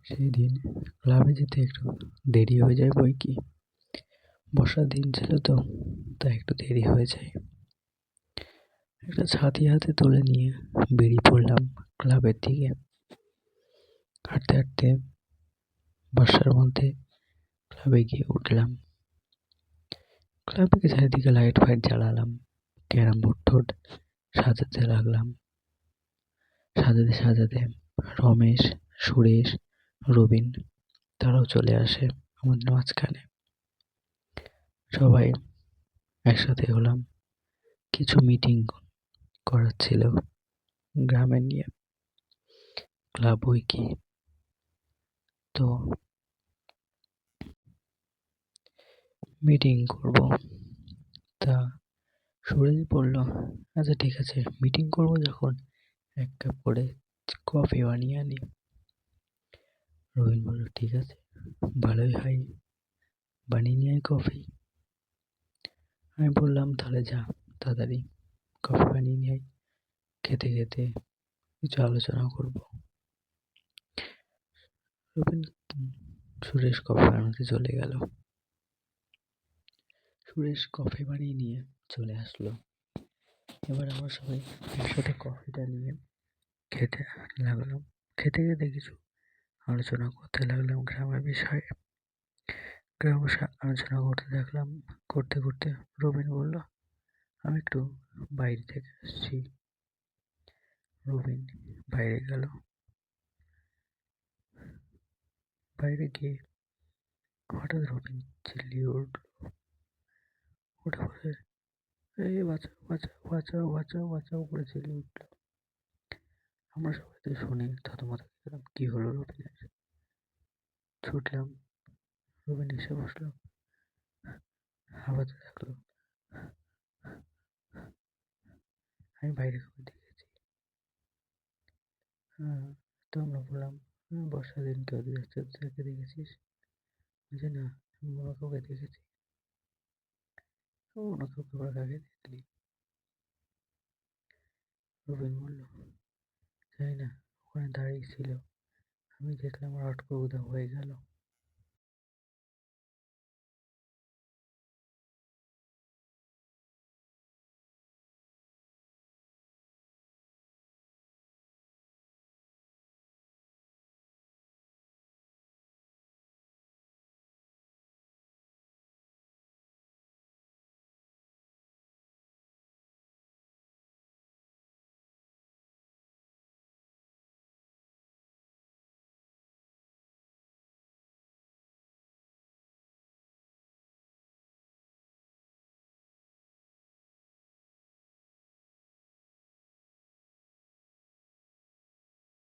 সেই দিন ক্লাবে যেতে একটু দেরি হয়ে যায় বই কি, বর্ষার দিন ছিল তো, তাই একটু দেরি হয়ে যায়। একটা ছাতি হাতে তুলে নিয়ে বেরিয়ে পড়লাম ক্লাবের দিকে। হাঁটতে হাঁটতে বর্ষার মধ্যে ক্লাবে গিয়ে উঠলাম। ক্লাবে চারিদিকে লাইট ফাইট জ্বালালাম, ক্যারাম বোর্ড টোর্ড সাজাতে লাগলাম। সাজাতে সাজাতে রমেশ, সুরেশ, রবিন তারাও চলে আসে আমাদের মাঝখানে। সবাই একসাথে হলাম। কিছু মিটিং করার ছিল গ্রামে নিয়ে, ক্লাব উইকি। তো মিটিং করব, তা সুরেশ বলল, আচ্ছা ঠিক আছে, মিটিং করব যখন এক কাপ করে কফি বানিয়ে আনি। রবিন বলল, ঠিক আছে, ভালোই হয়, বানিয়ে নিয়ে আয় কফি। আমি বললাম, তাহলে যা, তাড়াতাড়ি কফি বানিয়ে নিয়ে আয়, খেতে খেতে কিছু আলোচনা করব। রবিন সুরেশ কফি বানাতে চলে গেল। সুরেশ কফি বানিয়ে নিয়ে চলে আসলো। এবার আমরা সবাই একসাথে কফিটা নিয়ে খেতে লাগলাম। খেতে খেতে কিছু আলোচনা করতে লাগলাম গ্রামের বিষয়ে। আলোচনা করতে থাকলাম। করতে করতে রবিন বলল, আমি একটু বাইরে থেকে আসছি। রবিন বাইরে গেল। বাইরে গিয়ে হঠাৎ রবিন চিল্লিয়ে উঠল, উঠে বলে, এই বাঁচাও বাঁচাও বাঁচাও বাঁচাও বাঁচাও করে চিল্লিয়ে উঠল। আমরা সবাই তো শুনে থতমত খেলাম, কি হলো রবিনের। ছুটলাম, রবিন এসে বসলো, হাঁপাতে থাকলো। আমি বাইরে করে দেখেছি। হ্যাঁ, তো আমরা বললাম, বর্ষার দিন কেউ যাচ্ছে, তাকে দেখেছিস? বলছে, না, আমি অন্য কাউকে দেখেছি। অন্য কাউকে ওরা কাকে দেখলি? রবিন বলল, জানি না, ওখানে দাঁড়িয়ে ছিল, আমি দেখলাম আর হট করে উধাও হয়ে গেল।